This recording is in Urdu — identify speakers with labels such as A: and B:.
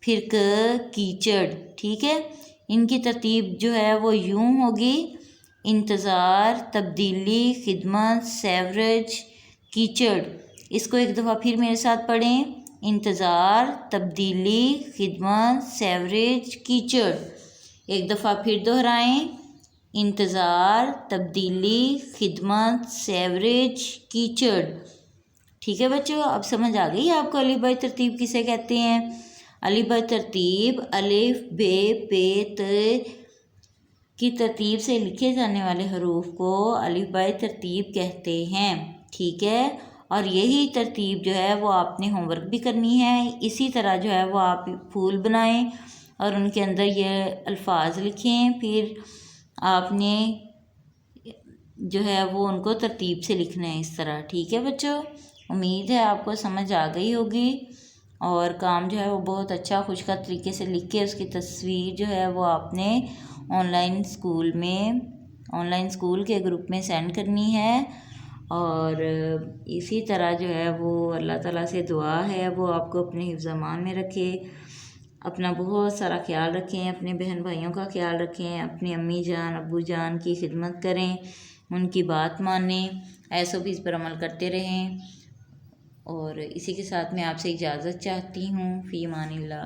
A: پھر کیچڑ، ٹھیک ہے۔ ان کی ترتیب جو ہے وہ یوں ہوگی: انتظار، تبدیلی، خدمت، سیوریج، کیچڑ۔ اس کو ایک دفعہ پھر میرے ساتھ پڑھیں: انتظار، تبدیلی، خدمت، سیوریج، کیچڑ۔ ایک دفعہ پھر دہرائیں: انتظار، تبدیلی، خدمت، سیوریج، کیچڑ۔ ٹھیک ہے بچوں، اب سمجھ آ گئی آپ کو الف بائی ترتیب کسے کہتے ہیں؟ الف بائی ترتیب الف ب پ ت کی ترتیب سے لکھے جانے والے حروف کو الف بائی ترتیب کہتے ہیں، ٹھیک ہے۔ اور یہی ترتیب جو ہے وہ آپ نے ہوم ورک بھی کرنی ہے، اسی طرح جو ہے وہ آپ پھول بنائیں اور ان کے اندر یہ الفاظ لکھیں، پھر آپ نے جو ہے وہ ان کو ترتیب سے لکھنا ہے اس طرح، ٹھیک ہے بچوں۔ امید ہے آپ کو سمجھ آ گئی ہوگی، اور کام جو ہے وہ بہت اچھا خوشگوار طریقے سے لکھ کے اس کی تصویر جو ہے وہ آپ نے آن لائن اسکول کے گروپ میں سینڈ کرنی ہے۔ اور اسی طرح جو ہے وہ اللہ تعالیٰ سے دعا ہے وہ آپ کو اپنے حفظ امان میں رکھے، اپنا بہت سارا خیال رکھیں، اپنے بہن بھائیوں کا خیال رکھیں، اپنی امی جان ابو جان کی خدمت کریں، ان کی بات مانیں، SOPs پر عمل کرتے رہیں۔ اور اسی کے ساتھ میں آپ سے اجازت چاہتی ہوں، فی امان اللہ۔